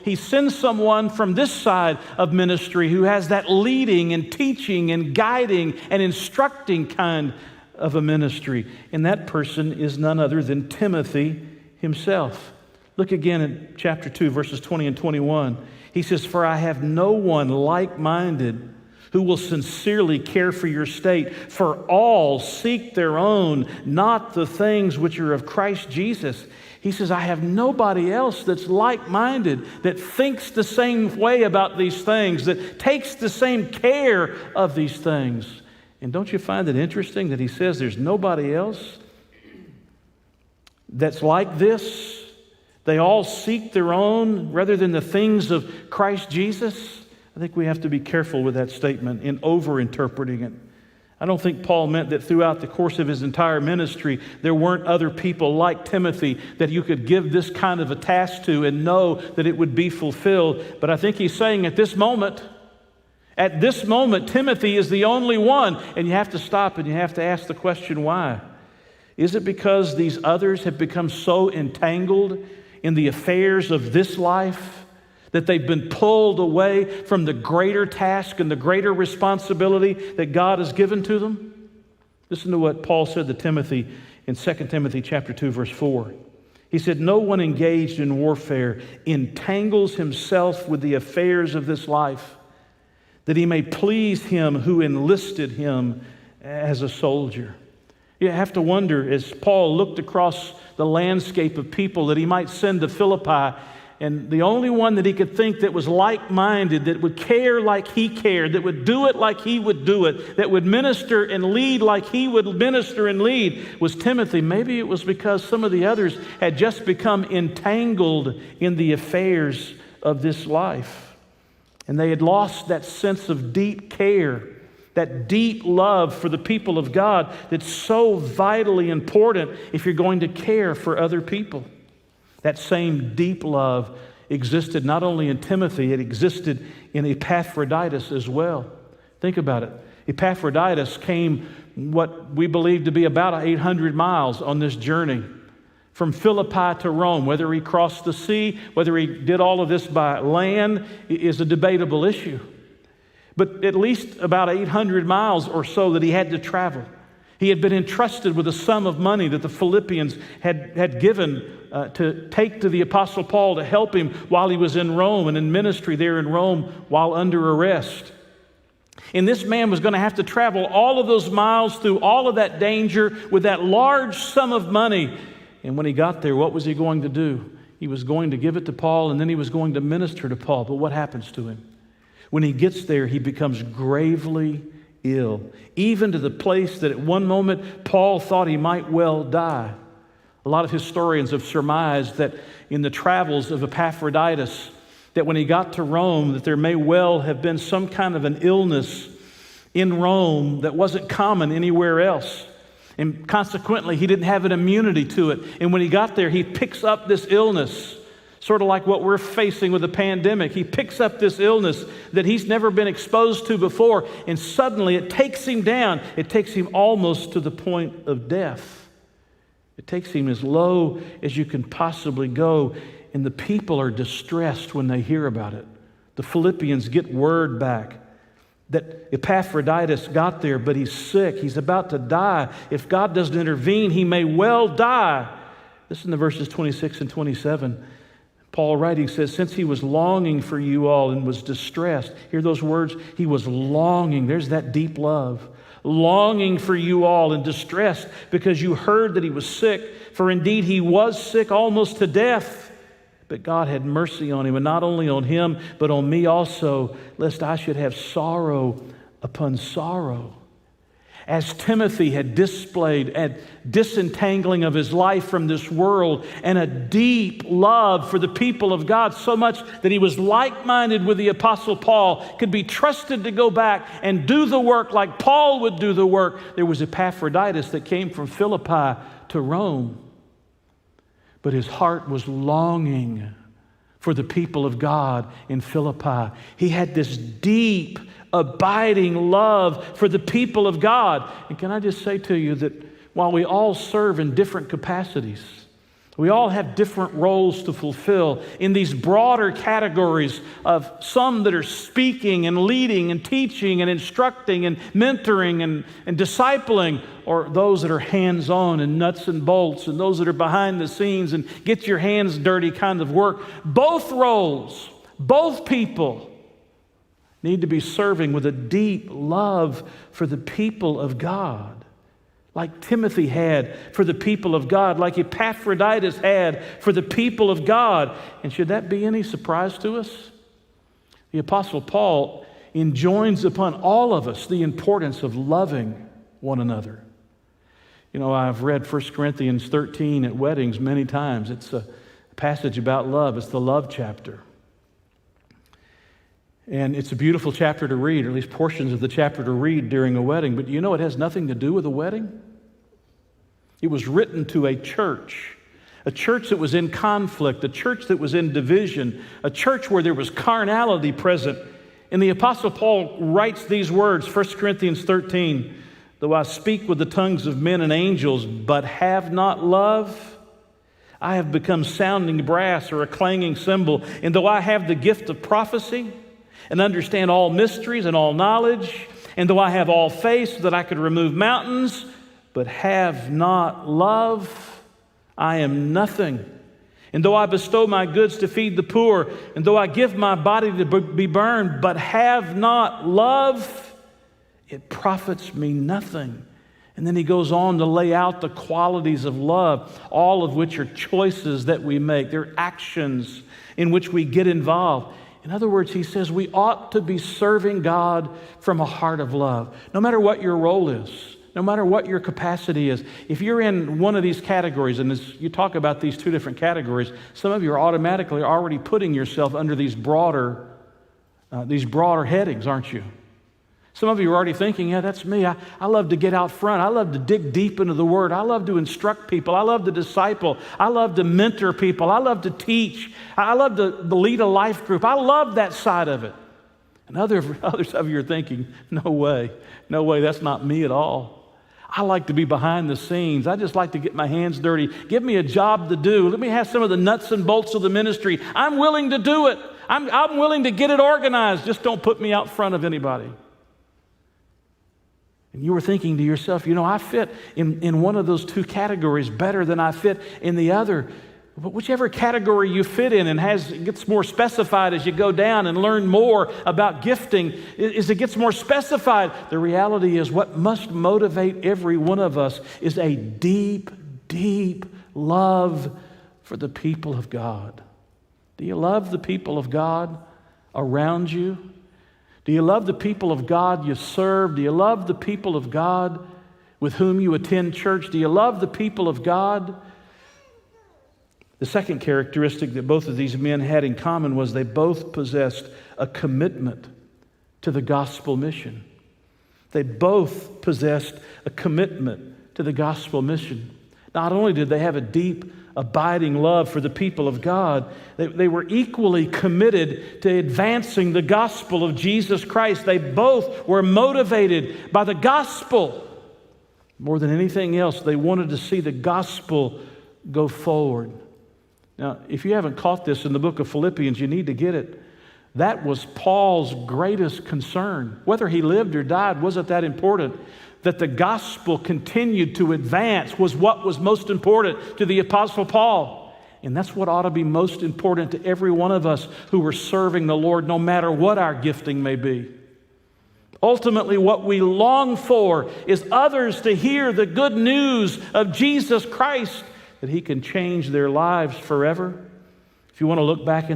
He sends someone from this side of ministry who has that leading and teaching and guiding and instructing kind of a ministry. And that person is none other than Timothy himself. Look again at chapter 2, verses 20 and 21. He says, "For I have no one like-minded who will sincerely care for your state. For all seek their own, not the things which are of Christ Jesus." He says, I have nobody else that's like-minded, that thinks the same way about these things, that takes the same care of these things. And don't you find it interesting that he says there's nobody else that's like this? They all seek their own rather than the things of Christ Jesus. I think we have to be careful with that statement in over-interpreting it. I don't think Paul meant that throughout the course of his entire ministry, there weren't other people like Timothy that you could give this kind of a task to and know that it would be fulfilled. But I think he's saying at this moment, Timothy is the only one. And you have to stop and you have to ask the question, why? Is it because these others have become so entangled in the affairs of this life that they've been pulled away from the greater task and the greater responsibility that God has given to them? Listen to what Paul said to Timothy in 2 Timothy chapter 2, verse 4. He said, "No one engaged in warfare entangles himself with the affairs of this life, that he may please him who enlisted him as a soldier." You have to wonder, as Paul looked across the landscape of people that he might send to Philippi, and the only one that he could think that was like-minded, that would care like he cared, that would do it like he would do it, that would minister and lead like he would minister and lead, was Timothy. Maybe it was because some of the others had just become entangled in the affairs of this life. And they had lost that sense of deep care, that deep love for the people of God that's so vitally important if you're going to care for other people. That same deep love existed not only in Timothy, it existed in Epaphroditus as well. Think about it. Epaphroditus came what we believe to be about 800 miles on this journey from Philippi to Rome. Whether he crossed the sea, whether he did all of this by land is a debatable issue. But at least about 800 miles or so that he had to travel. He had been entrusted with a sum of money that the Philippians had given to take to the Apostle Paul to help him while he was in Rome and in ministry there in Rome while under arrest. And this man was going to have to travel all of those miles through all of that danger with that large sum of money. And when he got there, what was he going to do? He was going to give it to Paul, and then he was going to minister to Paul. But what happens to him? When he gets there, he becomes gravely ill, even to the place that at one moment Paul thought he might well die. A lot of historians have surmised that in the travels of Epaphroditus, that when he got to Rome, that there may well have been some kind of an illness in Rome that wasn't common anywhere else. And consequently, he didn't have an immunity to it. And when he got there, he picks up this illness, sort of like what we're facing with the pandemic. He picks up this illness that he's never been exposed to before, and suddenly it takes him down. It takes him almost to the point of death. It takes him as low as you can possibly go, and the people are distressed when they hear about it. The Philippians get word back that Epaphroditus got there, but he's sick. He's about to die. If God doesn't intervene, he may well die. Listen to verses 26 and 27. Paul writing says, "Since he was longing for you all and was distressed." Hear those words? He was longing. There's that deep love. Longing for you all and distressed because you heard that he was sick. For indeed he was sick almost to death. But God had mercy on him, and not only on him, but on me also, lest I should have sorrow upon sorrow. As Timothy had displayed a disentangling of his life from this world and a deep love for the people of God, so much that he was like-minded with the Apostle Paul, could be trusted to go back and do the work like Paul would do the work. There was Epaphroditus that came from Philippi to Rome. But his heart was longing for the people of God in Philippi. He had this deep, abiding love for the people of God. And can I just say to you that while we all serve in different capacities, We all have different roles to fulfill in these broader categories of some that are speaking and leading and teaching and instructing and mentoring and discipling, or those that are hands-on and nuts and bolts, and those that are behind the scenes and get your hands dirty kind of work. Both roles, both people need to be serving with a deep love for the people of God, like Timothy had for the people of God, like Epaphroditus had for the people of God. And should that be any surprise to us? The Apostle Paul enjoins upon all of us the importance of loving one another. You know, I've read 1 Corinthians 13 at weddings many times. It's a passage about love. It's the love chapter. And it's a beautiful chapter to read, or at least portions of the chapter to read during a wedding. But you know it has nothing to do with a wedding? It was written to a church that was in conflict, a church that was in division, a church where there was carnality present. And the Apostle Paul writes these words, 1 Corinthians 13, though I speak with the tongues of men and angels, but have not love, I have become sounding brass or a clanging cymbal. And though I have the gift of prophecy and understand all mysteries and all knowledge, and though I have all faith so that I could remove mountains, but have not love, I am nothing. And though I bestow my goods to feed the poor, and though I give my body to be burned, but have not love, it profits me nothing. And then he goes on to lay out the qualities of love, all of which are choices that we make. They're actions in which we get involved. In other words, he says we ought to be serving God from a heart of love, no matter what your role is. No matter what your capacity is. If you're in one of these categories, and as you talk about these two different categories, some of you are automatically already putting yourself under these broader headings, aren't you? Some of you are already thinking, yeah, that's me. I love to get out front. I love to dig deep into the Word. I love to instruct people. I love to disciple. I love to mentor people. I love to teach. I love to lead a life group. I love that side of it. And others of you are thinking, no way, that's not me at all. I like to be behind the scenes. I just like to get my hands dirty. Give me a job to do. Let me have some of the nuts and bolts of the ministry. I'm willing to do it. I'm willing to get it organized. Just don't put me out front of anybody. And you were thinking to yourself, you know, I fit in one of those two categories better than I fit in the other. But whichever category you fit in and it gets more specified as you go down and learn more about gifting, as it gets more specified, the reality is what must motivate every one of us is a deep, deep love for the people of God. Do you love the people of God around you? Do you love the people of God you serve? Do you love the people of God with whom you attend church? Do you love the people of God? The second characteristic that both of these men had in common was they both possessed a commitment to the gospel mission. They both possessed a commitment to the gospel mission. Not only did they have a deep, abiding love for the people of God, they were equally committed to advancing the gospel of Jesus Christ. They both were motivated by the gospel. More than anything else, they wanted to see the gospel go forward. Now, if you haven't caught this in the book of Philippians, you need to get it. That was Paul's greatest concern. Whether he lived or died wasn't that important. That the gospel continued to advance was what was most important to the Apostle Paul. And that's what ought to be most important to every one of us who are serving the Lord, no matter what our gifting may be. Ultimately, what we long for is others to hear the good news of Jesus Christ, that He can change their lives forever. If you want to look back into